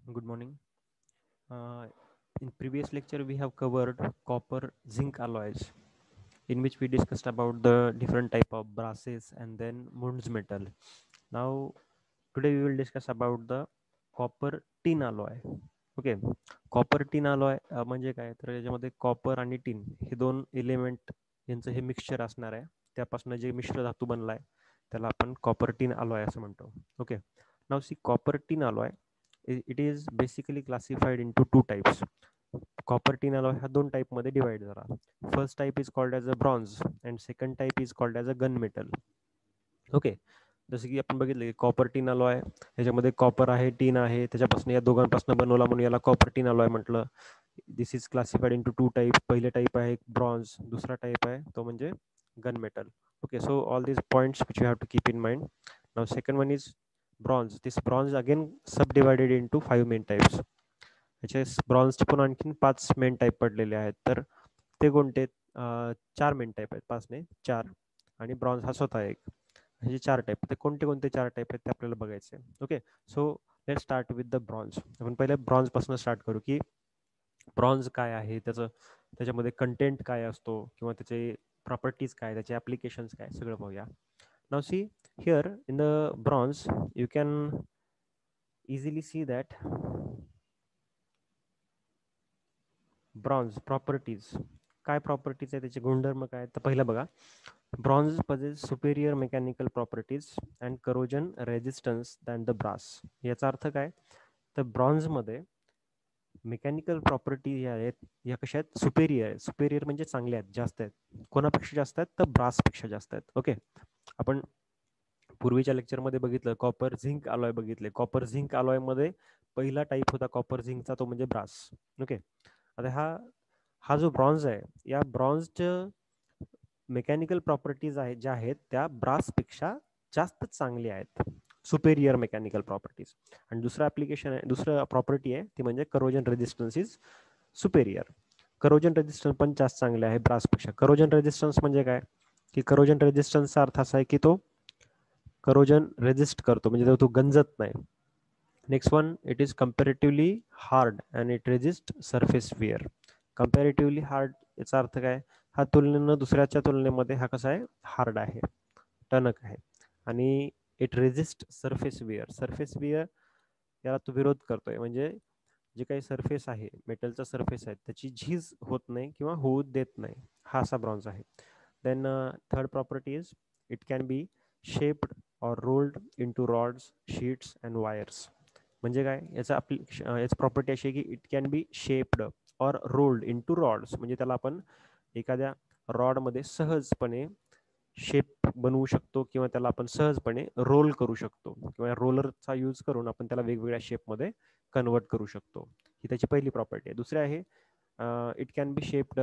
Good morning. In previous lecture, we have covered copper zinc alloys, in which we discussed about the different type of brasses and then Mund's metal. Now, today we will discuss about the copper tin alloy. Okay, copper tin alloy म्हणजे काय, तर याच्यामध्ये copper आणि tin हे दोन element यांचं हे mixture असणार आहे. त्यापासून जे मिश्र धातू बनलाय त्याला आपण कॉपर टिन अलॉय असं म्हणतो. Okay, now see copper tin alloy it is basically classified into two types. Copper tin alloy हा दोन टाइप मध्ये डिवाइड झाला. First type is called as a bronze and second type is called as a gun metal. Okay, जसं की आपण बघितलं की copper tin alloy ह्याच्यामध्ये कॉपर आहे, टिन आहे, त्याच्यापासून या दोघांपासून बनवला म्हणून याला कॉपर टिन अलॉय म्हटलं. This is classified into two type. पहिले टाइप आहे ब्रॉन्झ, दुसरा टाइप आहे तो म्हणजे gun metal. Okay, so all these points which you have to keep in mind. Now second one is bronze. This bronze again subdivided into 5 main types. याचे ब्रॉन्झचे पण आणखीन 5 main type पडलेले आहेत. तर ते कोणते? 4 मेन टाईप आहेत, 5 नाही 4. आणि ब्रॉन्झ हा स्वतः एक. हे 4 टाईप. ते कोणते कोणते 4 टाईप आहेत ते आपल्याला बघायचे. Okay, so let start with the bronze. आपण पहिले ब्रॉन्झ पासून स्टार्ट करू की ब्रॉन्झ काय आहे, त्याच्यामध्ये कंटेंट काय असतो किंवा त्याचे प्रॉपर्टीज काय, त्याचे ॲप्लिकेशन्स काय, सगळं बघूया. Now see here in the bronze you can easily see that bronze properties काय, प्रॉपर्टीज आहे, त्याचे गुणधर्म काय. तर पहिलं बघा, bronze possesses superior mechanical properties and corrosion resistance than the brass. याचा अर्थ काय, तर ब्रॉन्झमध्ये मेकॅनिकल प्रॉपर्टी या आहेत या कशा आहेत, सुपेरियर आहेत. सुपेरियर म्हणजे चांगल्या आहेत, जास्त आहेत. कोणापेक्षा जास्त आहेत, तर ब्रासपेक्षा जास्त आहेत. ओके, आपण पूर्वीच्या लेक्चरमध्ये बघितलं कॉपर झिंक अलॉय बघितले. कॉपर झिंक अलॉय मध्ये पहिला टाईप होता कॉपर झिंकचा, तो म्हणजे ब्रास. ओके, आता हा हा जो ब्रॉन्झ आहे, या ब्रॉन्झच्या मेकॅनिकल प्रॉपर्टीज आहेत ज्या आहेत त्या ब्रासपेक्षा जास्त चांगल्या आहेत, सुपेरियर मेकॅनिकल प्रॉपर्टीज. आणि दुसरं ॲप्लिकेशन आहे, दुसरं प्रॉपर्टी आहे ती म्हणजे corrosion resistance is superior. Corrosion resistance पण जास्त चांगले आहे ब्रासपेक्षा. करोजन रेजिस्टन्स म्हणजे काय, की करोजन रेजिस्टन्सचा अर्थ असा आहे की तो करोजन रेजिस्ट करतो, म्हणजे तो गंजत नाही. Next one, it is comparatively hard and it resist surface where. Comparatively hard याचा अर्थ काय, हा तुलनेनं दुसऱ्याच्या तुलनेमध्ये हा कसा आहे, हार्ड आहे, टणक आहे. आणि it resist surface where. Surface where याला तो विरोध करतोय, म्हणजे जे काही सरफेस आहे, मेटलचा सरफेस आहे, त्याची झीज होत नाही किंवा होऊ देत नाही, हा असा ब्रॉन्झ आहे. Then third property is it can be shaped or rolled into rods, sheets and wires. म्हणजे काय, याची प्रॉपर्टी अशी आहे की इट कॅन बी शेप्ड और रोल्ड इनटू रॉड्स. म्हणजे त्याला आपण एखाद्या रॉडमध्ये सहजपणे शेप बनवू शकतो किंवा त्याला आपण सहजपणे रोल करू शकतो किंवा रोलरचा यूज करून आपण त्याला वेगवेगळ्या शेपमध्ये कन्वर्ट करू शकतो. ही त्याची पहिली प्रॉपर्टी आहे. दुसरी आहे it can be shaped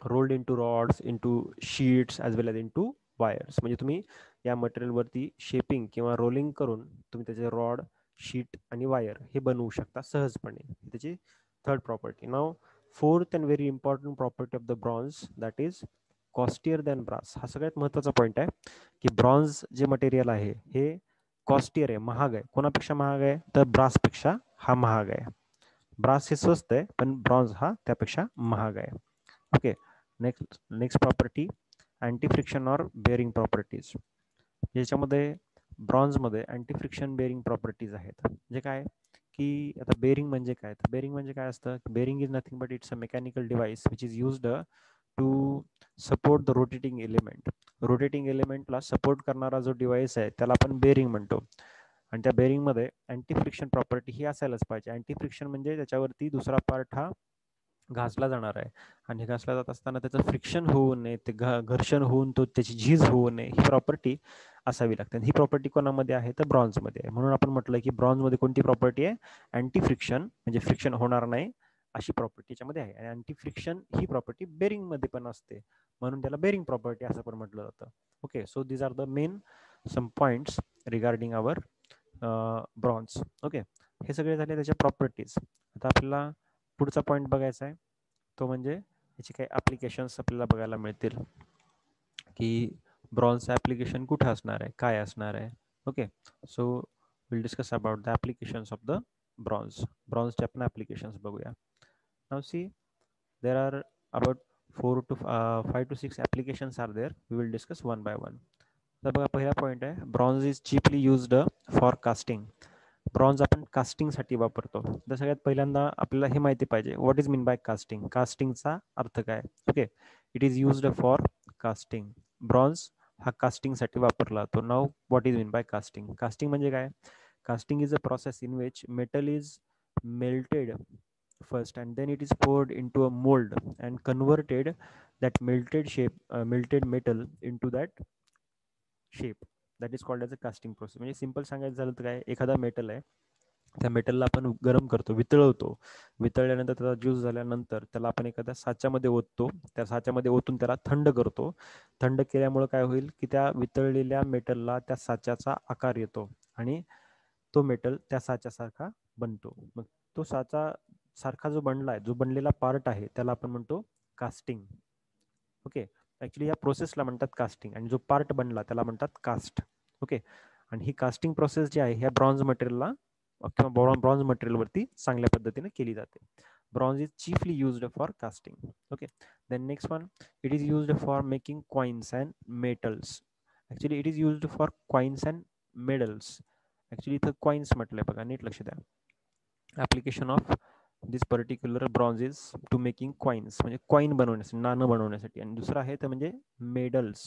rolled into rods, into sheets as well as into wires. म्हणजे तुम्ही या मटेरियलवरती शेपिंग किंवा रोलिंग करून तुम्ही त्याचे रॉड, शीट आणि वायर हे बनवू शकता सहजपणे. त्याची third property. Now fourth and very important property of the bronze that is costlier than brass. हा सगळ्यात महत्त्वाचा पॉईंट आहे की ब्रॉन्झ जे मटेरियल आहे हे कॉस्टियर आहे, महाग आहे. कोणापेक्षा महाग आहे, तर ब्रासपेक्षा हा महाग आहे. ब्रास हे स्वस्त आहे पण ब्रॉन्झ हा त्यापेक्षा महाग आहे. Okay, next property anti friction or bearing properties. याच्यामध्ये ब्रॉन्झमध्ये अँटी फ्रिक्शन बेअरिंग प्रॉपर्टीज आहेत. म्हणजे काय, की आता बेअरिंग म्हणजे काय, तर बेअरिंग म्हणजे काय असतं, bearing is nothing but it's a mechanical device which is used to support the rotating element. Rotating एलिमेंटला सपोर्ट करणारा जो डिव्हाइस आहे त्याला आपण बेअरिंग म्हणतो. आणि त्या बेअरिंगमध्ये अँटी फ्रिक्शन प्रॉपर्टी ही असायलाच पाहिजे. अँटी फ्रिक्शन म्हणजे त्याच्यावरती दुसरा पार्ट हा घासला जाणार आहे आणि घासला जात असताना त्याचं फ्रिक्शन होऊ नये, ते घर्षण होऊन तो त्याची झीज होऊ नये, ही प्रॉपर्टी असावी लागते. ही प्रॉपर्टी कोणामध्ये आहे, तर ब्रॉन्झमध्ये आहे. म्हणून आपण म्हटलं की ब्रॉन्झमध्ये कोणती प्रॉपर्टी आहे, अँटी फ्रिक्शन, म्हणजे फ्रिक्शन होणार नाही अशी प्रॉपर्टी याच्यामध्ये आहे. आणि अँटी फ्रिक्शन ही प्रॉपर्टी बेरिंगमध्ये पण असते, म्हणून त्याला बेरिंग प्रॉपर्टी असं पण म्हटलं जातं. Okay, so these are the main some points regarding our bronze. Okay, हे सगळे झाले त्याच्या प्रॉपर्टीज. आता आपल्याला पुढचा पॉईंट बघायचा आहे, तो म्हणजे याचे काही ॲप्लिकेशन्स आपल्याला बघायला मिळतील की ब्रॉन्झ ॲप्लिकेशन कुठे असणार आहे, काय असणार आहे. Okay, so will discuss about the applications of the ब्रॉन्झचे आपण ॲप्लिकेशन्स बघूया. Now see there are about 5 to 6 applications are there. We will discuss one by one. तर बघा पहिला पॉईंट आहे, bronze is cheaply used for casting. Bronze आपण कास्टिंगसाठी वापरतो. तर सगळ्यात पहिल्यांदा आपल्याला हे माहिती पाहिजे, what is mean by casting. कास्टिंगचा अर्थ काय. Okay, it is used for casting. Bronze हा कास्टिंगसाठी वापरला जातो. Now what is mean by casting. Casting म्हणजे काय. Casting is a process in which metal is melted first and then it is poured into a mold and converted that melted metal into that shape. That is called as a casting process. म्हणजे simple सांगायचं झालं तर काय, एखादा metal आहे, त्या मेटलला आपण गरम करतो, वितळवतो. वितळल्यानंतर त्याचा ज्यूस झाल्यानंतर त्याला आपण एखाद्या साच्यामध्ये ओततो. त्या साच्यामध्ये ओतून त्याला थंड करतो. थंड केल्यामुळे काय होईल की त्या वितळलेल्या मेटलला त्या साच्याचा आकार येतो आणि तो मेटल त्या साच्यासारखा बनतो. मग तो साचा सारखा जो बनला आहे, जो बनलेला पार्ट आहे, त्याला आपण म्हणतो कास्टिंग. ओके, ऍक्च्युली या प्रोसेसला म्हणतात कास्टिंग आणि जो पार्ट बनला त्याला म्हणतात कास्ट. ओके, आणि ही कास्टिंग प्रोसेस जी आहे ह्या ब्रॉन्झ मटेरियलला किंवा ब्रॉन्झ मटेरियलवरती चांगल्या पद्धतीने केली जाते. Bronze is chiefly used for casting. Okay, then next one, it is used for making coins and metals. Actually it is used for coins and medals. Actually इथं coins म्हटलंय बघा, नीट लक्ष द्या. Application of this particular bronze is to making coins, म्हणजे coin बनवण्यासाठी, नाणं बनवण्यासाठी. आणि दुसरं आहे तर म्हणजे मेडल्स.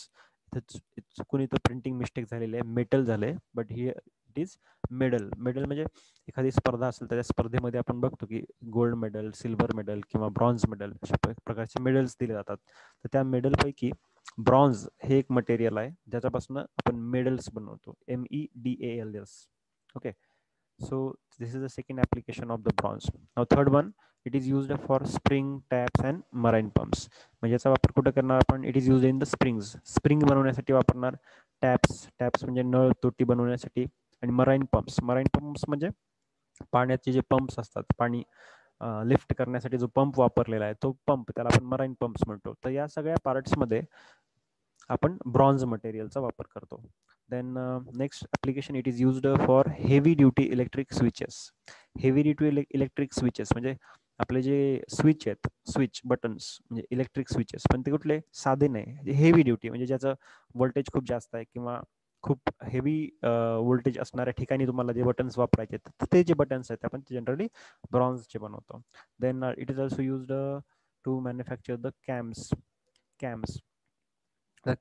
चुकून इथं प्रिंटिंग मिस्टेक झालेली आहे, मेटल झालंय, but he it is medal. Medal म्हणजे एखादी स्पर्धा असेल तर त्या स्पर्धेमध्ये आपण बघतो की गोल्ड मेडल, सिल्वर मेडल किंवा ब्रॉन्झ मेडल अशा प्रकारचे मेडल्स दिले जातात. तर त्या मेडलपैकी ब्रॉन्झ हे एक मटेरियल आहे ज्याच्यापासून आपण मेडल्स बनवतो, MEDALS. Okay, so this is the second application of the bronze. Now third one, it is used for spring taps and marine pumps. म्हणजे याचा वापर कुठे करणार आपण, it is use in the springs. Spring बनवण्यासाठी वापरणार. Taps म्हणजे नळ तोटी बनवण्यासाठी. आणि मराईन पंप्स म्हणजे पाण्याचे जे पंप्स असतात, पाणी लिफ्ट करण्यासाठी जो पंप वापरलेला आहे तो पंप, त्याला आपण मराईन पंप्स म्हणतो. तर या सगळ्या पार्ट्समध्ये आपण ब्रॉन्झ मटेरियलचा वापर करतो. Then next application, it is used for heavy duty electric switches. Heavy duty electric switches म्हणजे आपले जे स्विच आहेत, स्विच बटन्स म्हणजे इलेक्ट्रिक स्विचेस, पण ते कुठले, साधे नाही, हेवी ड्युटी म्हणजे ज्याचं व्होल्टेज खूप जास्त आहे किंवा खूप हेवी व्होल्टेज असणाऱ्या ठिकाणी तुम्हाला जे बटन्स वापरायचे आहेत, ते जे बटन्स आहेत आपण जनरली ब्रॉन्झचे बनवतो. Then it is also used to manufacture the cams.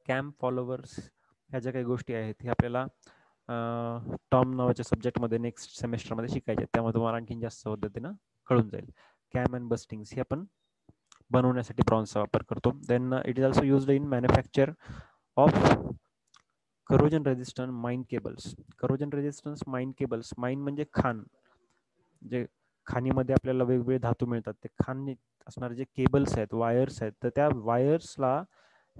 Camp followers ह्या ज्या काही गोष्टी आहेत हे आपल्याला टॉम नावाच्या सब्जेक्टमध्ये नेक्स्ट सेमेस्टरमध्ये शिकायचे, त्यामुळे तुम्हाला आणखीन जास्त पद्धतीनं कळून जाईल. कॅम अँड बस्टिंग्स हे आपण बनवण्यासाठी ब्रॉन्झचा वापर करतो. Then it is also used in manufacture of corrosion resistant mine cables. Corrosion resistance mine cables, mine म्हणजे खाण, जे खाणीमध्ये आपल्याला वेगवेगळे धातू मिळतात, ते खाणी असणारे जे केबल्स आहेत, वायर्स आहेत, तर त्या वायर्सला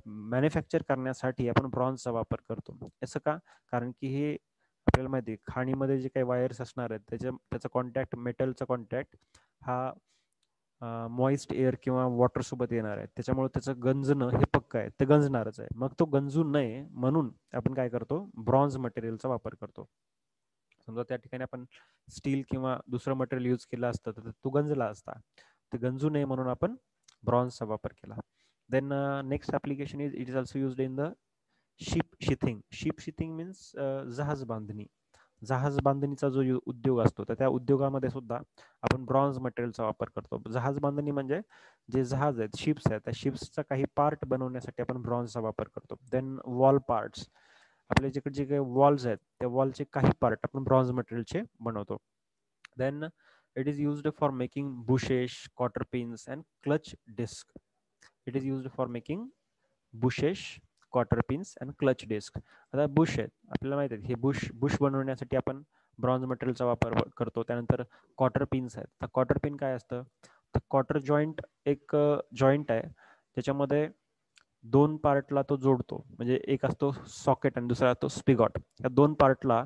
मॅन्युफॅक्चर करण्यासाठी आपण ब्रॉन्झचा वापर करतो. असं का, कारण की हे आपल्याला माहिती आहे खाणीमध्ये जे काही वायर्स असणार आहेत त्याचा कॉन्टॅक्ट, मेटलचा कॉन्टॅक्ट हा मॉइस्ट एअर किंवा वॉटर सोबत येणार आहे, त्याच्यामुळे त्याचं गंजणं हे पक्क आहे, ते गंजणारच आहे. मग तो गंजू नये म्हणून आपण काय करतो, ब्रॉन्झ मटेरियलचा वापर करतो. समजा त्या ठिकाणी आपण स्टील किंवा दुसरं मटेरियल यूज केलं असतं तर तो गंजला असता, ते गंजू नये म्हणून आपण ब्रॉन्झचा वापर केला. Then next application is, it is also used in the ship sheathing means जहाज बांधणी. जहाज बांधणीचा जो उद्योग असतो तर त्या उद्योगामध्ये सुद्धा आपण ब्रॉन्झ मटेरियलचा वापर करतो. जहाज बांधणी म्हणजे जे जहाज आहेत, शिप्स आहेत, त्या शिप्सचा काही पार्ट बनवण्यासाठी आपण ब्रॉन्झचा वापर करतो. देन वॉल पार्ट्स, आपल्या जिकडे जे काही वॉल्स आहेत त्या वॉलचे काही पार्ट आपण ब्रॉन्झ मटेरियलचे बनवतो. Then it is used for making bushes, cotter pins and clutch disc. It is used for making bushes, cotter pins and clutch disc. आता बुश आहेत, आपल्याला माहिती आहे हे बुश बनवण्यासाठी आपण ब्रॉन्झ मटेरियलचा वापर करतो. त्यानंतर कॉटर पिन्स आहेत. तर कॉटर पिन काय असतं, तर कॉटर जॉईंट एक जॉईंट आहे, त्याच्यामध्ये दोन पार्टला तो जोडतो, म्हणजे एक असतो सॉकेट आणि दुसरा असतो स्पिगॉट. या दोन पार्टला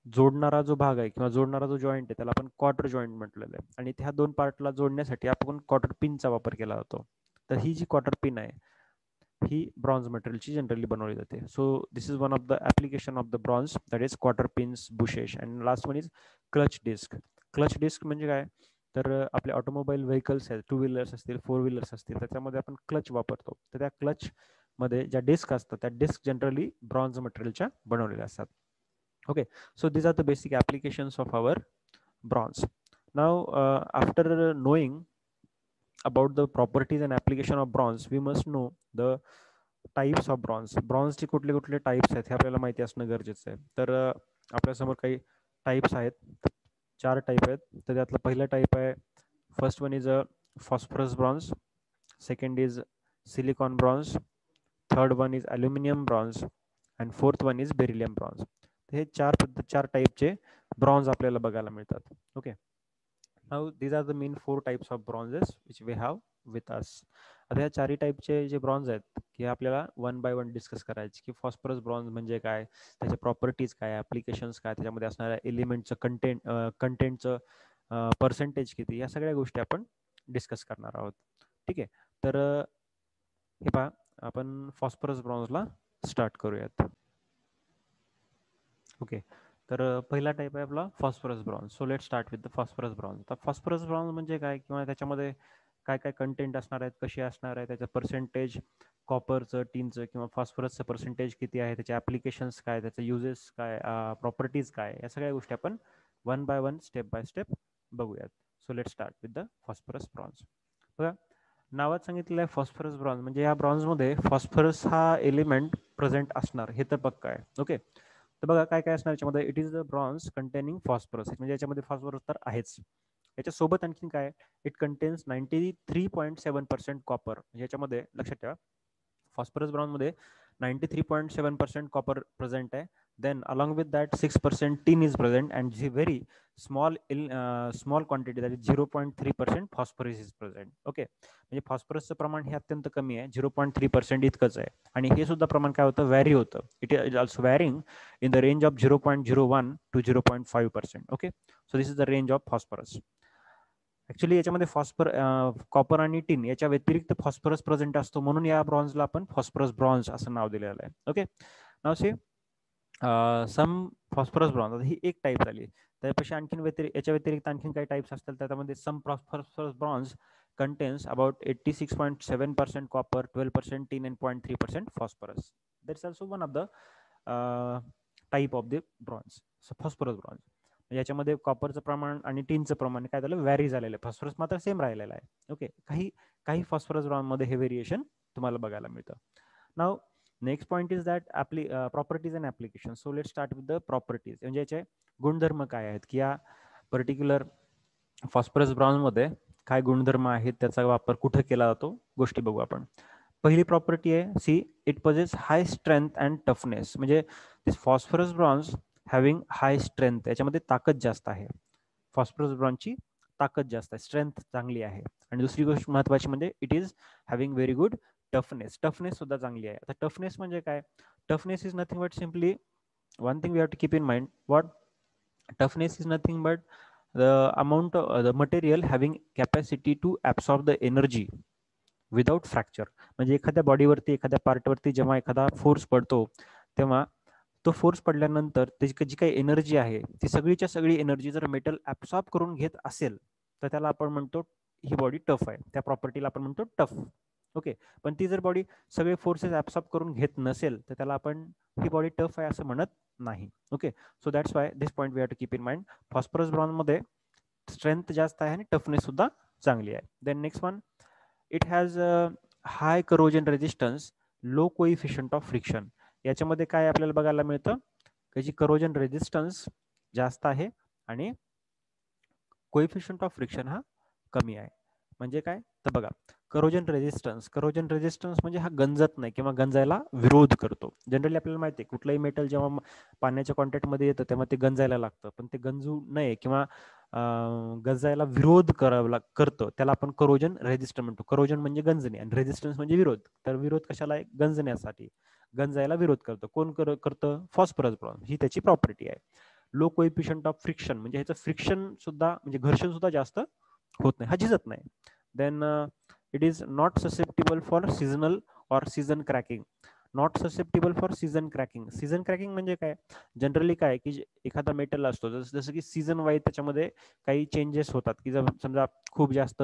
जोडणारा जो भाग आहे किंवा जोडणारा जो जॉईंट आहे त्याला आपण क्वार्टर जॉईंट म्हटलेलं आहे. आणि त्या दोन पार्टला जोडण्यासाठी आपण क्वार्टर पिनचा वापर केला जातो. तर ही जी क्वार्टर पिन आहे ही ब्रॉन्झ मटेरियलची जनरली बनवली जाते. So this is one of the application of the bronze, that is quarter pins, bushes. And last one is clutch disc. Clutch disc म्हणजे काय, तर आपले ऑटोमोबाईल व्हेकल्स आहेत, 2 व्हीलर्स असतील, 4 व्हीलर्स असतील, त्याच्यामध्ये आपण क्लच वापरतो. तर त्या क्लच मध्ये ज्या डिस्क असतात त्या डिस्क जनरली ब्रॉन्झ मटेरियलच्या बनवलेल्या असतात. Okay, so these are the basic applications of our bronze. Now after knowing about the properties and application of bronze, we must know the types of bronze. ब्रॉन्झचे कुठले कुठले types आहेत हे आपल्याला माहिती असणं गरजेचं आहे. तर आपल्यासमोर काही टाइप्स आहेत, 4 टाइप आहेत. तर त्यातला पहिला टाइप आहे, first one is a phosphorus bronze, second is silicon bronze, third one is aluminium bronze and fourth one is beryllium bronze. हे चार टाइपचे ब्रॉन्झ आपल्याला बघायला मिळतात. Okay, now these are the main 4 types of bronzes which we have with us. आता या चारही टाईपचे जे ब्रॉन्झ आहेत हे आपल्याला वन बाय वन डिस्कस करायचे, की फॉस्फरस ब्रॉन्झ म्हणजे काय, त्याच्या प्रॉपर्टीज काय, ॲप्लिकेशन्स काय, त्याच्यामध्ये असणाऱ्या एलिमेंटचं कंटेंटचं पर्सेंटेज किती, या सगळ्या गोष्टी आपण डिस्कस करणार आहोत. ठीक आहे, तर हे पहा, आपण फॉस्फरस ब्रॉन्झला स्टार्ट करूयात. ओके, तर पहिला टाईप आहे आपला phosphorus bronze. So let start with the phosphorus bronze. तर फॉस्फरस ब्रॉन्झ म्हणजे काय, किंवा त्याच्यामध्ये काय काय कंटेंट असणार आहेत, कसे असणार आहे, त्याचं पर्सेंटेज, कॉपरचं, टीनचं किंवा फॉस्फरसचं पर्सेंटेज किती आहे, त्याचे ॲप्लिकेशन्स काय, त्याचे युजेस काय, प्रॉपर्टीज काय, या सगळ्या गोष्टी आपण one by one, step by step बघूयात. So let start with the phosphorus bronze. बघा, नावात सांगितलेलं आहे फॉस्फरस ब्रॉन्झ, म्हणजे या ब्रॉन्झमध्ये फॉस्फरस हा एलिमेंट प्रेझेंट असणार, हे तर पक्का आहे. ओके, तर बघा काय काय असणार याच्यामध्ये. It is the bronze containing phosphorus, म्हणजे याच्यामध्ये फॉस्फरस तर आहेच. याच्यासोबत आणखीन काय, इट कंटेन्स 93.7% कॉपर. म्हणजे याच्यामध्ये लक्षात ठेवा, फॉस्फरस ब्रॉन्झमध्ये 93.7% कॉपर प्रेझेंट आहे. Then along with that 6% tin is present and very small quantity, that is 0.3% phosphorus is present. Okay, म्हणजे फॉस्फरसचं प्रमाण हे अत्यंत कमी आहे, 0.3% इतकंच आहे. आणि हे सुद्धा प्रमाण काय होतं, व्हॅरी होतं. It is also varying in the range of 0.01 to 0.5%. Okay, so this is the range of phosphorus. Actually याच्यामध्ये कॉपर आणि टिन याच्या व्यतिरिक्त फॉस्फरस प्रेझेंट असतो, म्हणून या ब्रॉन्झला आपण फॉस्फरस ब्रॉन्झ असं नाव दिलेलं आहे. ओके, नाव सी सम फॉस्फरस ब्रॉन्झ, ही एक टाईप झाली. त्यापेक्षा आणखीन याच्या व्यतिरिक्त आणखीन काही टाईप्स असतात. त्यामध्ये सम phosphorus bronze contains about 86.7% copper, 12% tin and 0.3% phosphorus. That's also one of the type of the bronze, phosphorus bronze. याच्यामध्ये कॉपरचं प्रमाण आणि टीनचं प्रमाण काय झालं, व्हॅरी झालेलं आहे. फॉस्फरस मात्र सेम राहिलेला आहे. ओके, काही फॉस्फरस ब्रॉन्झमध्ये हे व्हेरिएशन तुम्हाला बघायला मिळतं. नाव नेक्स्ट पॉईंट इज दॅट आपली properties and application. So let start with the properties, म्हणजे याचे गुणधर्म काय आहेत, की या पर्टिक्युलर फॉस्फरस ब्रॉन्झमध्ये काय गुणधर्म आहेत, त्याचा वापर कुठे केला जातो, गोष्टी बघू आपण. पहिली प्रॉपर्टी आहे see, it possesses high strength and toughness. म्हणजे this phosphorus bronze having high strength, याच्यामध्ये ताकद जास्त आहे. फॉस्फरस ब्रॉन्झची ताकद जास्त आहे, स्ट्रेंथ चांगली आहे. आणि दुसरी गोष्ट महत्वाची म्हणजे it is having very good toughness. Toughness सुद्धा चांगली आहे. आता टफनेस म्हणजे काय, toughness is nothing but simply one thing we have to keep in mind. What toughness is nothing but the amount of the material having capacity to absorb the energy without fracture. म्हणजे एखाद्या बॉडीवरती, एखाद्या पार्टवरती जेव्हा एखादा force पडतो, तेव्हा तो force पडल्यानंतर त्याची जी काही एनर्जी आहे, ती सगळीच्या सगळी एनर्जी जर मेटल ऍब्सॉर्ब करून घेत असेल, तर त्याला आपण म्हणतो ही बॉडी टफ आहे. त्या प्रॉपर्टीला आपण म्हणतो टफ. ओके, पण ती जर बॉडी सगळे फोर्सेस ऍब्सॉर्ब करून घेत नसेल, तर त्याला आपण ही बॉडी टफ आहे असं म्हणत नाही. Okay, so that's why this point we have to keep in mind. Phosphorus ब्रॉन्झमध्ये स्ट्रेंथ जास्त आहे आणि टफनेस सुद्धा चांगली आहे. Then next one, it has high corrosion resistance, low coefficient of friction. याच्यामध्ये काय आपल्याला बघायला मिळतं, त्याची करोजन रेजिस्टन्स जास्त आहे आणि कोइफिशियंट ऑफ फ्रिक्शन हा कमी आहे. म्हणजे काय, तर बघा, करोजन रेजिस्टन्स म्हणजे हा गंजत नाही किंवा गंजायला विरोध करतो. जनरली आपल्याला माहिती आहे, कुठलंही मेटल जेव्हा पाण्याच्या कॉन्टॅक्टमध्ये येतं तेव्हा ते गंजायला लागतं, पण ते गंजू नये किंवा गंजायला विरोध करतं, त्याला आपण करोजन रेजिस्टन्स म्हणतो. करोजन म्हणजे गंजणे आणि रेजिस्टन्स म्हणजे विरोध. तर विरोध कशाला आहे, गंजण्यासाठी, गंजायला विरोध करतं. कोण करतं, फॉस्फरस ब्रॉन्झ, ही त्याची प्रॉपर्टी आहे. लो कोइफिशियंट ऑफ फ्रिक्शन, म्हणजे ह्याचं फ्रिक्शन सुद्धा, म्हणजे घर्षण सुद्धा जास्त होत नाही, हा झिजत नाही. Then it is not susceptible for seasonal और season cracking. Not susceptible for season cracking. Season cracking म्हणजे काय, जनरली काय की एखादा मेटल असतो जसं की सीझन वाईज त्याच्यामध्ये काही चेंजेस होतात, की जर समजा खूप जास्त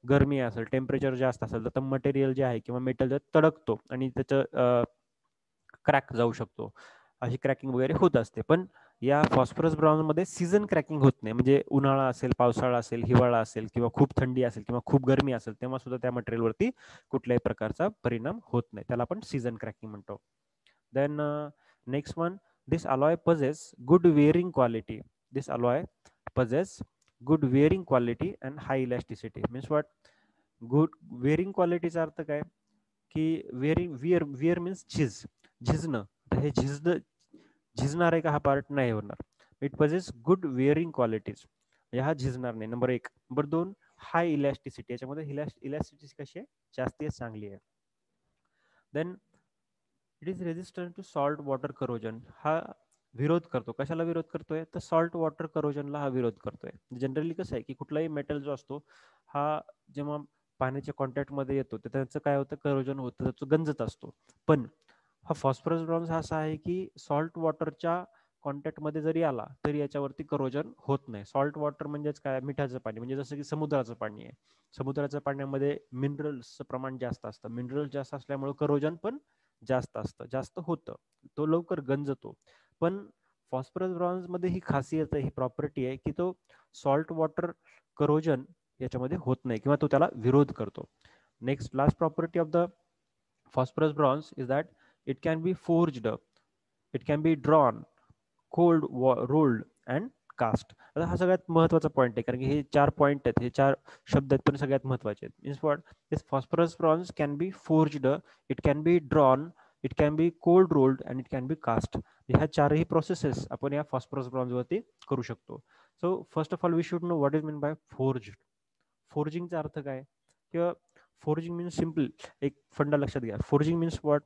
गरमी असेल, टेम्परेचर जास्त असेल तर मटेरियल जे आहे किंवा मेटल तडकतो आणि त्याचं क्रॅक जाऊ शकतो, अशी क्रॅकिंग वगैरे होत असते. पण या फॉस्फरस ब्रॉन्झमध्ये सीझन क्रॅकिंग होत नाही. म्हणजे उन्हाळा असेल, पावसाळा असेल, हिवाळा असेल किंवा खूप थंडी असेल किंवा खूप गरमी असेल तेव्हा सुद्धा त्या मटेरियलवरती कुठल्याही प्रकारचा परिणाम होत नाही. त्याला आपण सीझन क्रॅकिंग म्हणतो. Then next one, this alloy possess good wearing quality. This alloy possess good wearing quality and high elasticity. Means what? Good wearing quality चा अर्थ काय की विअर मीन्स झिजणं. तर हे झिजणार आहे का हा पार्ट? नाही होणार. It possess good wearing qualities, हा झिजणार नाही. नंबर एक. नंबर दोन, हाय इलॅस्टिसिटी. याच्यामध्ये इलॅस्टिसिटी कशी आहे? जास्ती चांगली आहे. Then it is resistant to salt water corrosion. हा विरोध करतो. कशाला विरोध करतोय? तर सॉल्ट वॉटर करोजनला हा विरोध करतोय. जनरली कसं आहे की कुठलाही मेटल जो असतो हा जेव्हा पाण्याच्या कॉन्टॅक्टमध्ये येतो तर त्याचं काय होतं? करोजन होतं, त्याचं गंजत असतो. पण हा फॉस्फरस ब्रॉन्झ हा असा आहे की सॉल्ट वॉटरच्या कॉन्टॅक्टमध्ये जरी आला तरी याच्यावरती करोजन होत नाही. सॉल्ट वॉटर म्हणजेच काय? मिठाचं पाणी. म्हणजे जसं की समुद्राचं पाणी आहे. समुद्राच्या पाण्यामध्ये मिनरल्सचं प्रमाण जास्त असतं. मिनरल्स जास्त असल्यामुळे करोजन पण जास्त असतं, जास्त होतं, तो लवकर गंजतो. पण फॉस्फरस ब्रॉन्झ मध्ये ही खासियत आहे, ही प्रॉपर्टी आहे की तो सॉल्ट वॉटर करोजन याच्यामध्ये होत नाही किंवा तो त्याला विरोध करतो. Next last property of the phosphorus bronze is that it can be forged, it can be drawn, cold rolled and cast. आता हा सगळ्यात महत्वाचा पॉईंट आहे, कारण की हे 4 पॉईंट आहेत, हे 4 शब्द आहेत पण सगळ्यात महत्वाचे आहेत. Means what? This phosphorus bronze can be forged, it can be drawn, it can be cold rolled and it can be cast. ह्या चारही प्रोसेसेस आपण या फॉस्फरस ब्रॉन्झ वरती करू शकतो. So first of all we should know what is mean by forged. फोर्जिंगचा अर्थ काय? किंवा फोर्जिंग मीन्स सिम्पल एक फंडा लक्षात घ्या. Forging means what?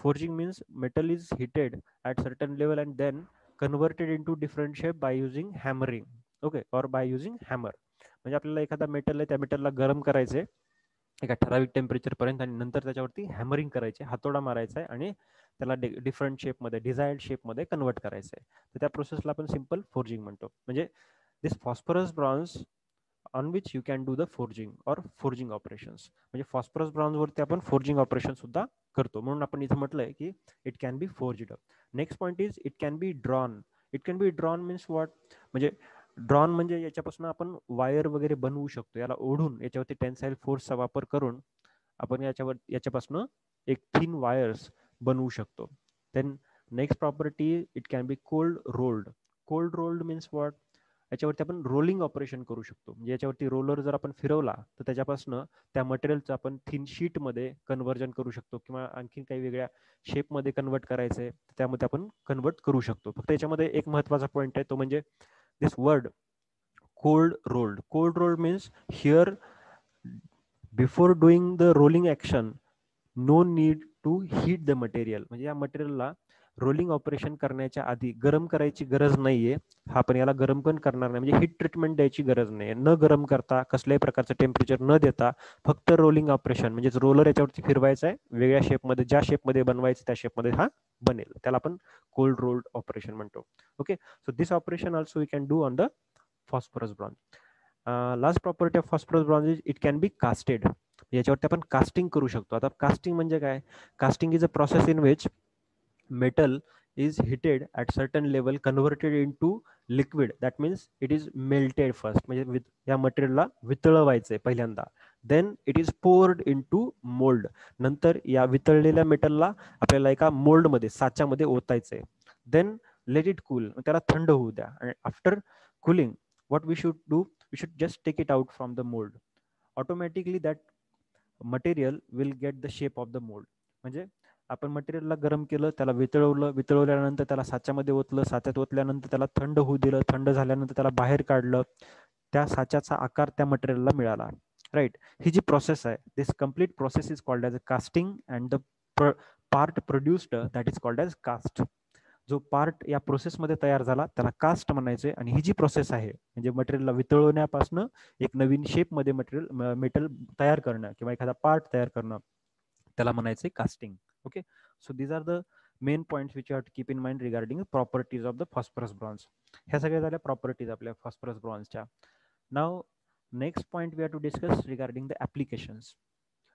Forging means metal is heated at certain level and then converted into different shape by using hammering. Okay, और by using hammer. म्हणजे आपल्याला एखादा मेटल आहे, त्या मेटलला गरम करायचे एका ठराविक टेम्परेचर पर्यंत आणि नंतर त्याच्यावरती हॅमरिंग करायचे, हातोडा मारायचा आहे आणि त्याला डिफरंट शेपमध्ये, डिझायर्ड शेपमध्ये कन्वर्ट करायचं आहे. तर त्या प्रोसेसला आपण सिम्पल फोर्जिंग म्हणतो. म्हणजे this phosphorus bronze on which you can do the forging और फोर्जिंग ऑपरेशन्स. म्हणजे फॉस्फरस ब्रॉन्झ वरती आपण फोर्जिंग ऑपरेशन सुद्धा करतो, म्हणून आपण इथे म्हटलंय की it can be forged. Next point is it can be drawn. It can be drawn means what? म्हणजे ड्रॉन म्हणजे याच्यापासून आपण वायर वगैरे बनवू शकतो. याला ओढून याच्यावरती टेन्साईल फोर्सचा वापर करून आपण याच्यापासून एक थिन वायर्स बनवू शकतो. Then next property, it can be cold rolled. Cold rolled means what? याच्यावरती आपण रोलिंग ऑपरेशन करू शकतो. म्हणजे याच्यावरती रोलर जर आपण फिरवला तर त्याच्यापासून त्या मटेरियलचं आपण थिन शीटमध्ये कन्व्हर्जन करू शकतो किंवा आणखी काही वेगळ्या शेपमध्ये कन्वर्ट करायचंय त्यामध्ये आपण कन्वर्ट करू शकतो. फक्त याच्यामध्ये एक महत्वाचा पॉईंट आहे, तो म्हणजे this word cold rolled. Cold rolled means here before doing the rolling action no need to heat the material. म्हणजे या मटेरियलला रोलिंग ऑपरेशन करण्याच्या आधी गरम करायची गरज नाहीये. हा पण याला गरम पण करणार नाही, म्हणजे हीट ट्रीटमेंट द्यायची गरज नाही. न गरम करता, कसल्याही प्रकारचं टेम्परेचर न देता फक्त रोलिंग ऑपरेशन म्हणजे रोलर याच्यावरती फिरवायचा आहे, वेगळ्या शेपमध्ये, ज्या शेपमध्ये बनवायचं त्या शेपमध्ये हा बनेल, त्याला आपण कोल्ड रोल्ड ऑपरेशन म्हणतो. Okay, so this operation also we can do on the phosphorus bronze. Last property of phosphorus bronze is it can be casted. याच्यावरती आपण कास्टिंग करू शकतो. आता कास्टिंग म्हणजे काय? Casting is a process in which metal is heated at certain level, converted into liquid, that means it is melted first. म्हणजे या मटेरियलला वितळवायचंय पहिल्यांदा, then it is poured into mould. नंतर या वितळलेल्या मेटलला आपल्याला एका मोल्ड मध्ये, साच्यामध्ये ओतायचंय. देन लेट इट कूल, त्याला थंड होऊ द्या. आणि after cooling what we should do? We should just take it out from the mould. Automatically that material will get the shape of the mould. म्हणजे आपण मटेरियलला गरम केलं, त्याला वितळवलं, वितळवल्यानंतर त्याला साच्यामध्ये ओतलं, साच्यात ओतल्यानंतर त्याला थंड होऊ दिलं, थंड झाल्यानंतर त्याला बाहेर काढलं, त्या साच्याचा आकार त्या मटेरियलला मिळाला. राईट, ही जी प्रोसेस आहे, this complete process is called as a casting and the part produced that is called as cast. जो पार्ट या प्रोसेसमध्ये तयार झाला त्याला कास्ट म्हणायचे. आणि ही जी प्रोसेस आहे म्हणजे मटेरियलला वितळवण्यापासून एक नवीन शेपमध्ये मेटल तयार करणं किंवा एखादा पार्ट तयार करणं, त्याला म्हणायचे casting. Okay, So these are the main points which you have to keep in mind regarding the properties of the phosphorus bronze. ह्या सगळ्या झाल्या प्रॉपर्टीज आपल्या फॉस्फरस ब्रॉन्झच्या. Now next point we have to discuss regarding the applications.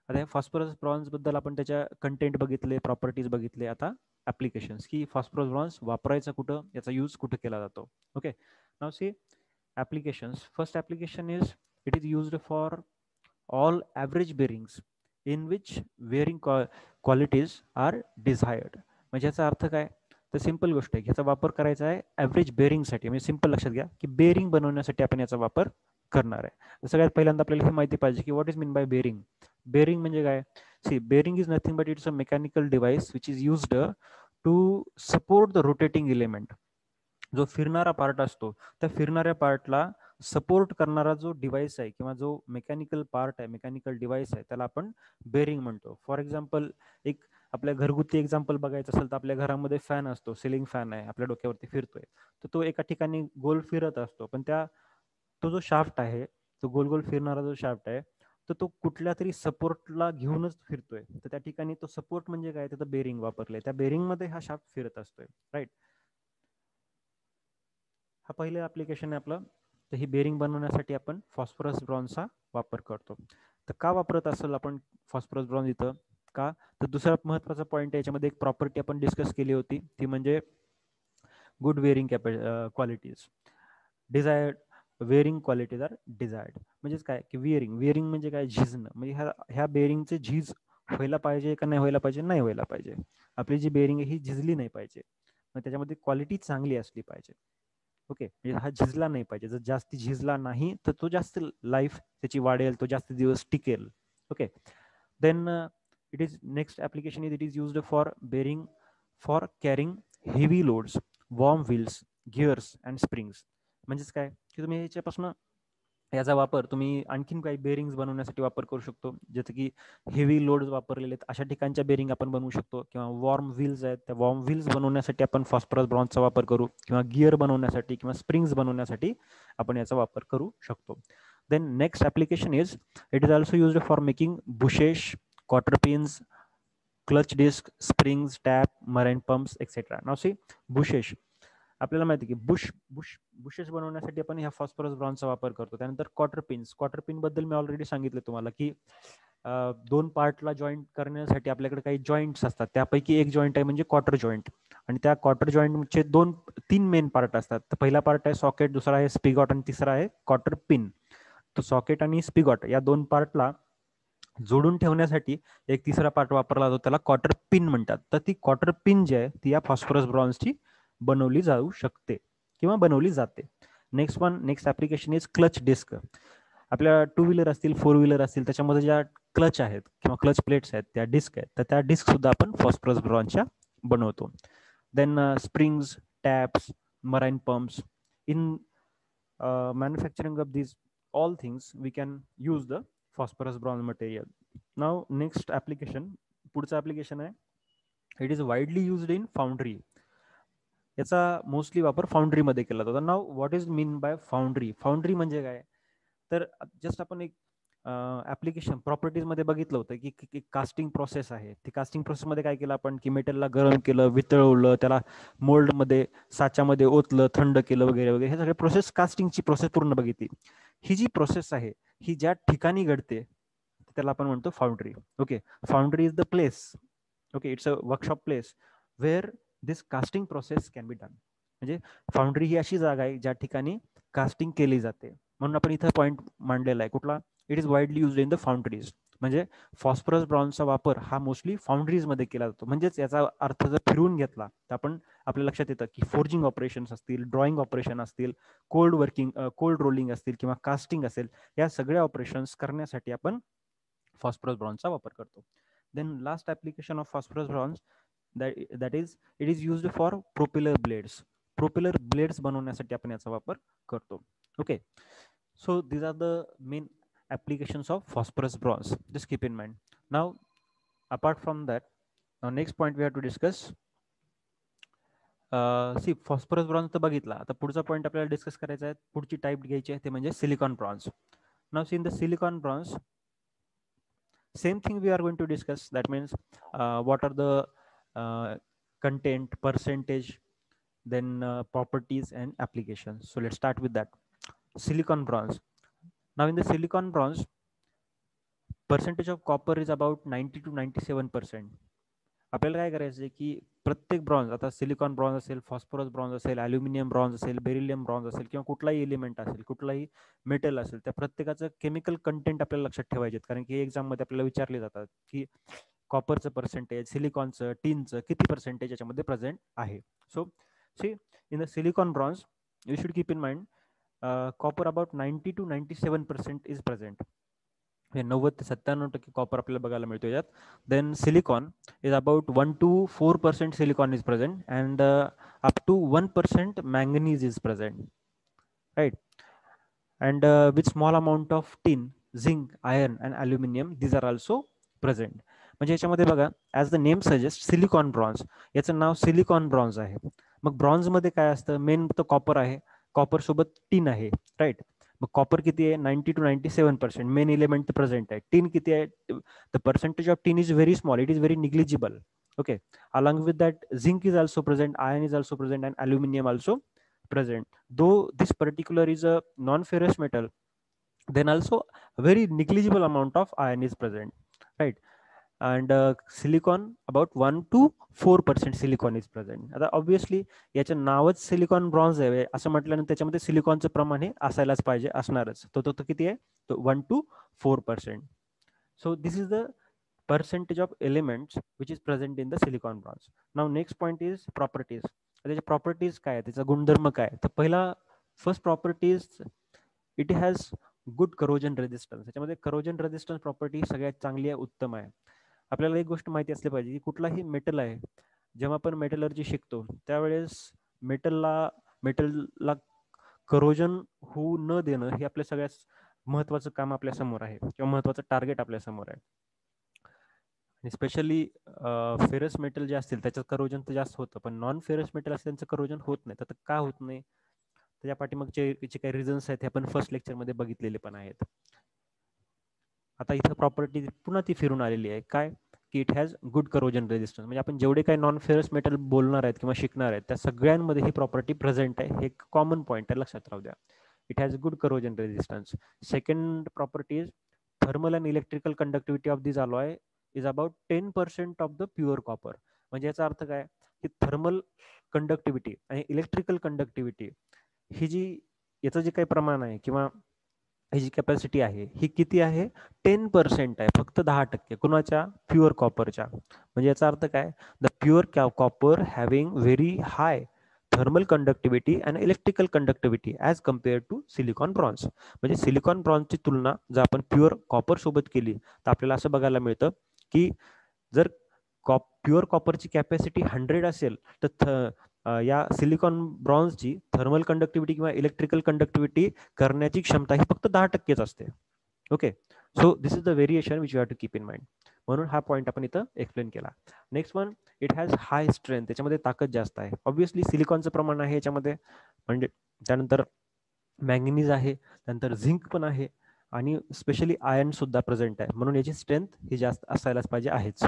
आता हे phosphorus bronze बद्दल आपण त्याच्या कंटेंट बघितले, प्रॉपर्टीज बघितले. आता ॲप्लिकेशन्स की फॉस्फरस ब्रॉन्झ वापरायचा कुठं, याचा यूज कुठं केला जातो. Okay, now see applications. First application is it is used for all average bearings in which wearing qualities are desired. म्हणजे याचा अर्थ काय, तर सिंपल गोष्ट आहे, याचा वापर करायचा आहे ॲव्हरेज बेरिंगसाठी. म्हणजे सिंपल लक्षात घ्या की बेरिंग बनवण्यासाठी आपण याचा वापर करणार आहे. सगळ्यात पहिल्यांदा आपल्याला हे माहिती पाहिजे की what is mean by bearing. Bearing म्हणजे काय, see bearing is nothing but it's a mechanical device which is used to support the rotating element. जो फिरणारा पार्ट असतो त्या फिरणाऱ्या पार्टला सपोर्ट करणारा जो डिव्हाइस आहे किंवा जो मेकॅनिकल पार्ट आहे, मेकॅनिकल डिव्हाइस आहे, त्याला आपण बेरिंग म्हणतो. फॉर एक्झाम्पल, एक आपल्या घरगुती एक्झाम्पल बघायचं असेल तर आपल्या घरामध्ये फॅन असतो, सिलिंग फॅन आहे, आपल्या डोक्यावरती फिरतोय. तर तो एका ठिकाणी गोल फिरत असतो, पण तो जो शाफ्ट आहे, तो गोल गोल फिरणारा जो शाफ्ट आहे, तर तो कुठल्या तरी सपोर्टला घेऊनच फिरतोय. तर त्या ठिकाणी तो सपोर्ट म्हणजे काय, तिथं बेरिंग वापरले, त्या बेरिंगमध्ये हा शाफ्ट फिरत असतोय. राईट, हा पहिलं ऍप्लिकेशन आहे आपलं. तर ही बेरिंग बनवण्यासाठी आपण फॉस्फरस ब्रॉन्झचा वापर करतो. तर का वापरत असेल आपण फॉस्फरस ब्रॉन्झ इथं, का, तर दुसरा महत्वाचा पॉईंट याच्यामध्ये एक प्रॉपर्टी आपण डिस्कस केली होती, ती म्हणजे good wearing qualities. Desired wearing qualities are desired. म्हणजेच काय की विअरिंग म्हणजे काय, झिजणं. म्हणजे ह्या बेरिंगचे झीज व्हायला पाहिजे का नाही व्हायला पाहिजे, नाही व्हायला पाहिजे. आपली जी बेरिंग आहे ही झिजली नाही पाहिजे, मग त्याच्यामध्ये क्वालिटी चांगली असली पाहिजे. ओके, म्हणजे हा झिजला नाही पाहिजे. जर जास्त झिजला नाही तर तो जास्त लाईफ त्याची वाढेल, तो जास्त दिवस टिकेल. Okay, then it is next application is it is used for bearing for carrying heavy loads, worm wheels, gears and springs. म्हणजेच काय की तुम्ही याच्यापासून याचा वापर तुम्ही आणखीन काही बेरिंग्स बनवण्यासाठी वापर करू शकतो. जसं की हेवी लोड्स वापरलेले आहेत अशा ठिकाणच्या बेरिंग आपण बनवू शकतो, किंवा वॉर्म व्हील्स आहेत, त्या वॉर्म व्हील्स बनवण्यासाठी आपण फॉस्फरस ब्रॉन्झचा वापर करू, किंवा गिअर बनवण्यासाठी किंवा स्प्रिंग्स बनवण्यासाठी आपण याचा वापर करू शकतो. Then next application is it is also used for making bushes, quarter pins, clutch disc, springs, tap, marine pumps etcetera. Now see bushes. आपल्याला माहिती आहे की बुशेस बनवण्यासाठी आपण ह्या फॉस्फरस ब्रॉन्झचा वापर करतो. त्यानंतर क्वार्टर पिन बद्दल मी ऑलरेडी सांगितलं तुम्हाला की दोन पार्टला जॉईंट करण्यासाठी आपल्याकडे काही जॉईंट्स असतात. त्यापैकी एक जॉईंट आहे म्हणजे क्वार्टर जॉईंट, आणि त्या क्वार्टर जॉईंटचे तीन मेन पार्ट असतात. तर पहिला पार्ट आहे सॉकेट, दुसरा आहे स्पिगॉट आणि तिसरा आहे क्वार्टर पिन. तो सॉकेट आणि स्पिगॉट या दोन पार्टला जोडून ठेवण्यासाठी एक तिसरा पार्ट वापरला जातो, त्याला क्वार्टर पिन म्हणतात. तर ती क्वार्टर पिन जी आहे ती या फॉस्फरस ब्रॉन्झची बनवली जाऊ शकते किंवा बनवली जाते. Next application is clutch disc. आपल्या टू व्हीलर असतील, फोर व्हीलर असतील, त्याच्यामध्ये ज्या क्लच आहेत किंवा क्लच प्लेट्स आहेत, त्या डिस्क आहेत, तर त्या डिस्क सुद्धा आपण फॉस्फरस ब्रॉन्झच्या बनवतो. Then springs, taps, marine pumps. In manufacturing of these all things we can use the phosphorus bronze material. Now next application, पुढचा ऍप्लिकेशन आहे it is widely used in foundry. याचा मोस्टली वापर foundry मध्ये केला जातो. Now what is mean by foundry. Foundry म्हणजे काय, तर जस्ट आपण एक ऍप्लिकेशन प्रॉपर्टीज मध्ये बघितलं होतं की कास्टिंग प्रोसेस आहे. ती कास्टिंग प्रोसेस मध्ये काय केलं आपण की मेटलला गरम केलं, वितळवलं, त्याला मोल्ड मध्ये साच्यामध्ये ओतलं, थंड केलं वगैरे वगैरे, हे सगळे प्रोसेस कास्टिंगची प्रोसेस पूर्ण बघितली. ही जी प्रोसेस आहे ही ज्या ठिकाणी घडते त्याला आपण म्हणतो foundry. Okay, foundry is the place, okay, it's a workshop place where this casting process can be done. म्हणजे फाउंड्री ही अशी जागा आहे ज्या ठिकाणी कास्टिंग केली जाते. म्हणून आपण इथं पॉईंट मांडलेला आहे कुठला, it is widely used in the foundries. म्हणजे फॉस्फरस ब्रॉन्झचा वापर हा मोस्टली फाउंड्रीज मध्ये केला जातो. म्हणजेच याचा अर्थ जर फिरवून घेतला तर आपण आपल्या लक्षात येतं की फोर्जिंग ऑपरेशन्स असतील, ड्रॉइंग ऑपरेशन असतील, कोल्ड रोलिंग असतील किंवा कास्टिंग असेल, या सगळ्या ऑपरेशन्स करण्यासाठी आपण फॉस्फरस ब्रॉन्झचा वापर करतो. Then last application of phosphorus bronze that is it is used for propeller blades. Propeller blades बनवण्यासाठी आपण याचा वापर करतो. Okay, so these are the main applications of phosphorus bronze. Just keep in mind. Now apart from that, next point we have to discuss, see phosphorus bronze तर बघितला. आता पुढचा point आपल्याला डिस्कस करायचा आहे, पुढची टाईप घ्यायची आहे ते म्हणजे silicon bronze. Now see in the silicon bronze same thing we are going to discuss. That means what are the content, percentage, then properties and applications. So let's start with that. Silicon bronze. Now in the silicon bronze, percentage of copper is about 90 to 97%. आपल्याला काय करायचं आहे की प्रत्येक bronze, आता silicon bronze असेल, phosphorus bronze असेल, aluminium bronze असेल, बेरिलियम ब्रॉन्झ असेल किंवा कुठलाही एलिमेंट असेल, कुठलाही मेटल असेल, त्या प्रत्येकाचं केमिकल कंटेंट आपल्याला लक्षात ठेवायचे, कारण की एक्झाममध्ये आपल्याला विचारले जातात की कॉपरचं पर्सेंटेज, सिलिकॉनचं, टीनचं किती पर्सेंटेज याच्यामध्ये प्रेझेंट आहे. So see in the silicon bronze you should keep in mind copper about 90 to 97% is present. 90 ते 97% कॉपर आपल्याला बघायला मिळतो याच्यात. Then silicon is about 1 to 4% silicon is present and up to 1% manganese is present, right. And with small amount of tin, zinc, iron and aluminium these are also present. म्हणजे याच्यामध्ये बघा, as the name suggest silicon bronze, याचं नाव silicon bronze आहे. मग ब्रॉन्झमध्ये काय असतं, main तर copper आहे, कॉपर सोबत टिन आहे, राईट. मग कॉपर किती आहे, 90 to 97%, मेन एलिमेंट प्रेझेंट आहे. टिन किती आहे, the percentage of tin is very small, it is very negligible. Okay, along with that zinc is also present, iron is also present and aluminum also present. Though this particular is a non-ferrous metal, then also a very negligible amount of iron is present, right. And silicon about 1 to 4% silicon is present. आता obviously याचं नावच silicon bronze आहे असं म्हटल्यानंतर त्याच्यामध्ये सिलिकॉनचं प्रमाण हे असायलाच पाहिजे, असणारच. तो किती आहे, तो 1 to 4%. So this is the percentage of elements which is present in the silicon bronze. Now next point is properties. त्याचे प्रॉपर्टीज काय आहे, त्याचा गुणधर्म काय. तर पहिला first properties, it has good corrosion resistance. त्याच्यामध्ये करोजन रेजिस्टन्स प्रॉपर्टी सगळ्यात चांगली आहे, उत्तम आहे. आपल्याला एक गोष्ट माहिती असली पाहिजे की कुठलाही मेटल आहे, जेव्हा आपण मेटलर्जी शिकतो त्यावेळेस मेटलला करोजन होऊ न देणं हे आपल्या सगळ्यात महत्वाचं काम आपल्या समोर आहे, किंवा महत्वाचं टार्गेट आपल्या समोर आहे. स्पेशली फेरस मेटल जे असतील त्याच्यात करोजन तर जास्त होतं, पण नॉन फेरस मेटल असतील त्यांचं करोजन होत नाही. तर का होत नाही, त्याच्या पाठीमागचे जे काही रिझन्स आहेत हे आपण फर्स्ट लेक्चरमध्ये बघितलेले पण आहेत. आता इथं प्रॉपर्टी पुन्हा ती फिरून आलेली आहे, काय की it has good corrosion resistance. म्हणजे आपण जेवढे काही नॉन फेरस मेटल बोलणार आहेत किंवा शिकणार आहेत त्या सगळ्यांमध्ये ही प्रॉपर्टी प्रेझेंट आहे. हे कॉमन पॉईंट आहे, लक्षात राहू द्या. It has good corrosion resistance. Second property is thermal and electrical conductivity of this alloy is about 10% of the pure copper. म्हणजे याचा अर्थ काय की थर्मल कंडक्टिव्हिटी आणि इलेक्ट्रिकल कंडक्टिव्हिटी ही जी याचं जे काही प्रमाण आहे किंवा ही जी कॅपॅसिटी आहे ही किती आहे, 10% आहे, फक्त 10%. कुणाच्या, प्युअर कॉपरच्या. म्हणजे याचा अर्थ काय, the pure copper having very high thermal conductivity and electrical conductivity as compared to silicon bronze. म्हणजे सिलिकॉन ब्रॉन्झची तुलना जर आपण प्युअर कॉपर सोबत केली तर आपल्याला असं बघायला मिळतं की जर प्युअर कॉपरची कॅपॅसिटी 100 असेल तर या सिलिकॉन ब्रॉन्झची थर्मल कंडक्टिव्हिटी किंवा इलेक्ट्रिकल कंडक्टिव्हिटी करण्याची क्षमता ही फक्त 10%च असते. Okay, so this is the variation which you have to keep in mind. म्हणून हा पॉईंट आपण इथं एक्सप्लेन केला. Next one, it has high strength. त्याच्यामध्ये ताकद जास्त आहे. ऑब्व्हियसली सिलिकॉनचं प्रमाण आहे याच्यामध्ये, म्हणजे त्यानंतर मॅंगनीज आहे, त्यानंतर झिंक पण आहे आणि स्पेशली आयर्न सुद्धा प्रेझेंट आहे, म्हणून याची स्ट्रेंथ ही जास्त असायलाच पाहिजे आहेच.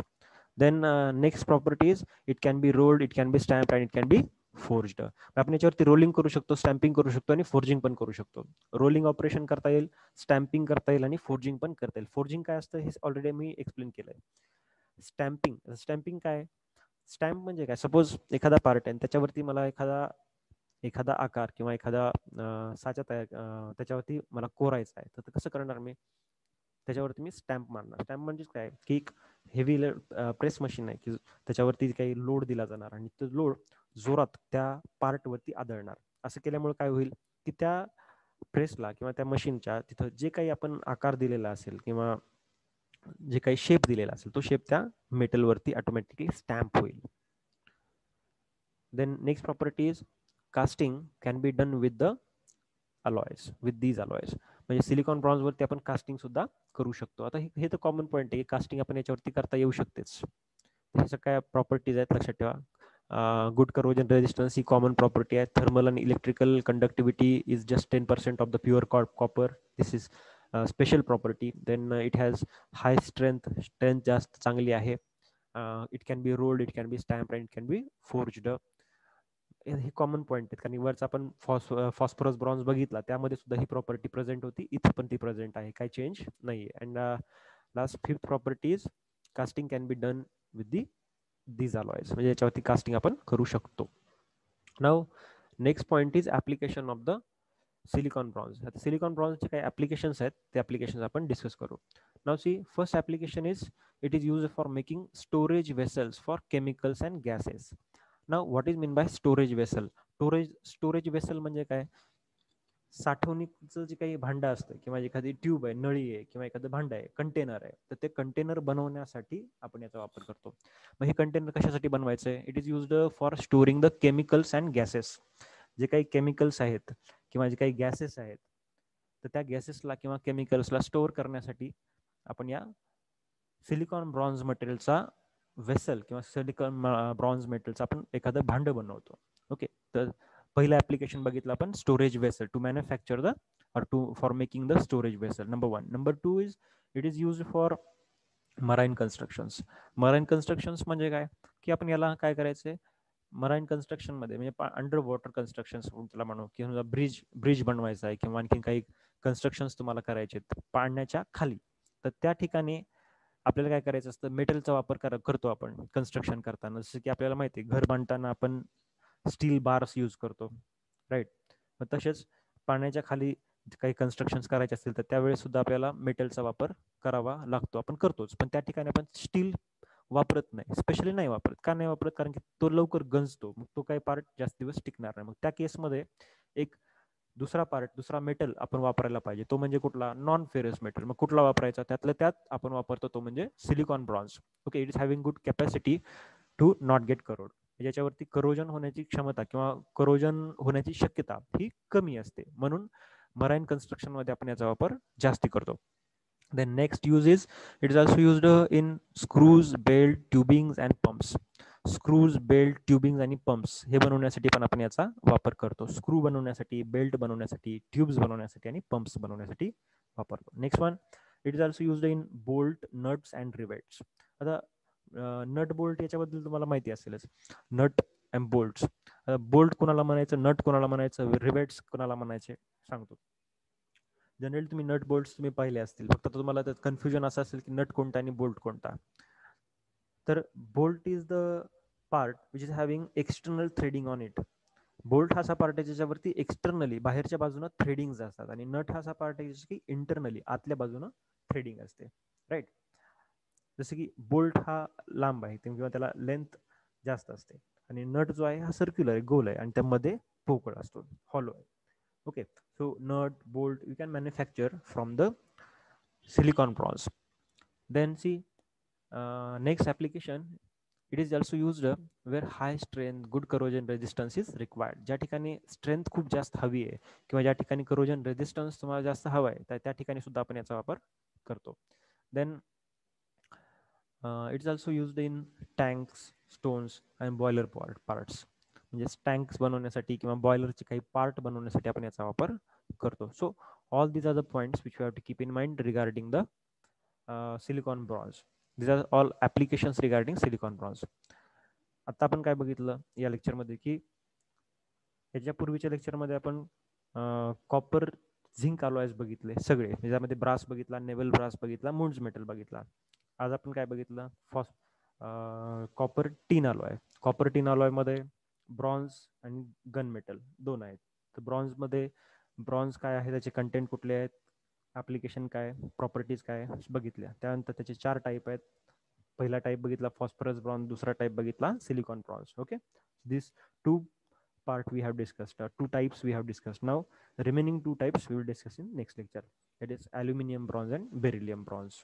Then next properties, it can be rolled, it can be stamp and it can be forged. आपण याच्यावरती रोलिंग करू शकतो, स्टॅम्पिंग करू शकतो आणि फोर्जिंग पण करू शकतो. रोलिंग ऑपरेशन करता येईल, स्टॅम्पिंग करता येईल आणि फोर्जिंग पण करता येईल. फोर्जिंग काय असतं हे ऑलरेडी मी एक्सप्लेन केलंय. स्टॅम्पिंग काय, स्टॅम्प म्हणजे काय, सपोज एखादा पार्ट आहे त्याच्यावरती मला एखादा आकार किंवा एखादा साचा त्याच्यावरती मला कोरायचा आहे, तर कसं करणार मी, त्याच्यावरती मी स्टॅम्प मारणार. स्टॅम्प म्हणजे काय की एक हेवी प्रेस मशीन आहे की त्याच्यावरती काही लोड दिला जाणार आणि तो लोड जोरात त्या पार्टवरती आदळणार. असं केल्यामुळे काय होईल की त्या प्रेसला किंवा त्या मशीनच्या तिथं जे काही आपण आकार दिलेला असेल किंवा जे काही शेप दिलेला असेल तो शेप त्या मेटलवरती ऑटोमॅटिकली स्टॅम्प होईल. Then next property is casting can be done with the alloys, with these alloys. म्हणजे सिलिकॉन ब्रॉन्झवरती आपण कास्टिंग सुद्धा करू शकतो. आता हे तर कॉमन पॉईंट आहे, कास्टिंग आपण याच्यावरती करता येऊ शकतेच. ह्याच्या काय प्रॉपर्टीज आहेत लक्षात ठेवा. गुड करोजन रेजिस्टन्स ही कॉमन प्रॉपर्टी आहे. थर्मल आणि electrical conductivity is just 10% of the pure copper. This is special property. Then it has high strength जास्त चांगली आहे. It can be rolled, it can be stamp, and it can be forged. हे common point आहेत, कारण वरचा आपण phosphorus bronze बघितला, त्यामध्ये सुद्धा ही प्रॉपर्टी प्रेझेंट होती, इथं पण ती प्रेझेंट आहे, काही चेंज नाही. And last fifth property is casting can be done with these alloys, म्हणजे याच्यावरती कास्टिंग आपण करू शकतो. Now next point is application of the silicon bronze. आता सिलिकॉन ब्रॉन्झचे काही ऍप्लिकेशन्स आहेत, ते ऍप्लिकेशन्स आपण डिस्कस करू. Now see first application is it is use for making storage vessels for chemicals and gases. Now what is mean by storage vessel? Storage vessel म्हणजे काय? साठवणीचं जे काही भांडं असतं किंवा एखादी ट्यूब आहे, नळी आहे किंवा एखादं भांडं आहे, कंटेनर आहे, तर ते कंटेनर बनवण्यासाठी आपण याचा वापर करतो. मग हे कंटेनर कशासाठी बनवायचं आहे? It is used for storing the chemicals and gases. जे काही केमिकल्स आहेत किंवा जे काही गॅसेस आहेत, तर त्या गॅसेसला किंवा केमिकल्सला स्टोअर करण्यासाठी आपण या सिलिकॉन ब्रॉन्झ मटेरियलचा वेसल किंवा सिलिकॉन ब्रॉन्झ मटेरियलचा आपण एखादं भांडं बनवतो. ओके, तर पहिलं ऍप्लिकेशन बघितलं आपण storage vessel, to manufacture the or to for making the storage vessel. Number one. Number two is it is used for marine constructions. Marine constructions म्हणजे काय, की आपण याला काय करायचंय, मराईन कन्स्ट्रक्शन मध्ये म्हणजे अंडर वॉटर कन्स्ट्रक्शन्स त्याला म्हणू, किंवा ब्रिज बनवायचा आहे किंवा आणखी काही कन्स्ट्रक्शन्स तुम्हाला करायचे पाण्याच्या खाली, तर त्या ठिकाणी आपल्याला काय करायचं असतं, मेटलचा वापर करतो आपण कन्स्ट्रक्शन करताना. जसं की आपल्याला माहिती आहे, घर बांधताना आपण स्टील बार्स यूज करतो, राईट. मग तसेच पाण्याच्या खाली काही कन्स्ट्रक्शन्स करायचे असतील तर त्यावेळेस सुद्धा आपल्याला मेटलचा वापर करावा लागतो, आपण करतोच, पण त्या ठिकाणी आपण स्टील वापरत नाही, स्पेशली नाही वापरत. का नाही वापरत? कारण की तो लवकर गंजतो, मग तो काही पार्ट जास्त दिवस टिकणार नाही. मग त्या केसमध्ये एक दुसरा मेटल आपण वापरायला पाहिजे, तो म्हणजे कुठला? Non ferrous metal. मग कुठला वापरायचा? त्यातल्या त्यात आपण वापरतो तो म्हणजे silicon bronze. Okay, it is having good capacity to not get corrode. याच्यावरती करोजन होण्याची क्षमता किंवा करोजन होण्याची शक्यता ही कमी असते, म्हणून मराईन कन्स्ट्रक्शन मध्ये आपण याचा वापर जास्ती करतो. Then next use is it is also used in screws, belt, tubings and pumps. Screws, belt, tubing आणि पंप्स हे बनवण्यासाठी पण आपण याचा वापर करतो. स्क्रू बनवण्यासाठी, बेल्ट बनवण्यासाठी, ट्यूब्स बनवण्यासाठी आणि पंप्स बनवण्यासाठी वापरतो. Next one, it is also used in bolt, nuts and rivets. आता नट बोल्ट याच्याबद्दल तुम्हाला माहिती असेलच. नट अँड बोल्ट्स, बोल्ट कोणाला म्हणायचं, नट कोणाला म्हणायचं, रिवेट्स कोणाला म्हणायचे सांगतो. जनरली तुम्ही नट बोल्ट्स तुम्ही पाहिले असतील, फक्त तुम्हाला त्यात कन्फ्युजन असं असेल की नट कोणता आणि बोल्ट कोणता. तर bolt is the part which is having external threading on it. Bolt हा असा पार्ट आहे ज्याच्यावरती एक्सटर्नली बाहेरच्या बाजूनं थ्रेडिंग असतात, आणि नट हा असा पार्ट आहे की इंटरनली आतल्या बाजूनं थ्रेडिंग असते, राईट. जसं की बोल्ट हा लांब आहे किंवा त्याला लेंथ जास्त असते, आणि नट जो आहे हा सर्क्युलर आहे, गोल आहे, आणि त्यामध्ये पोकळ असतो, हॉलो आहे. Okay, so nut, bolt you can manufacture from the silicon bronze. Then see, next application, it is also used where high strength, good corrosion resistance is required. ज्या ठिकाणी स्ट्रेंथ खूप जास्त हवी आहे किंवा ज्या ठिकाणी करोजन रेजिस्टन्स तुम्हाला जास्त हवा आहे, तर त्या ठिकाणी सुद्धा आपण याचा वापर करतो. Then it is also used in tanks, stones and boiler parts. म्हणजे टँक्स बनवण्यासाठी किंवा बॉयलरचे काही पार्ट बनवण्यासाठी आपण याचा वापर करतो. So all these are the points which you have to keep in mind regarding the silicon bronze. These are all applications regarding silicon bronze. आता आपण काय बघितलं या लेक्चरमध्ये, की याच्या पूर्वीच्या लेक्चरमध्ये आपण कॉपर, झिंक अलॉयज बघितले सगळे, ज्यामध्ये ब्रास बघितला, नेव्हल ब्रास बघितला, मुंड्स मेटल बघितला. आज आपण काय बघितलं? कॉपर टीन अलॉय. कॉपर टीन अलॉय मध्ये ब्रॉन्झ आणि गन मेटल दोन आहेत. तर ब्रॉन्झ काय आहे, त्याचे कंटेंट कुठले आहेत, ऍप्लिकेशन काय, प्रॉपर्टीज काय बघितल्या. त्यानंतर त्याचे 4 टाईप आहेत. पहिला टाईप बघितला फॉस्फरस ब्रॉन्झ, दुसरा टाईप बघितला silicon bronze. Okay, this two part we have discussed, 2 types we have discussed. Now remaining 2 types we will discuss in next lecture, that is aluminum bronze and beryllium bronze.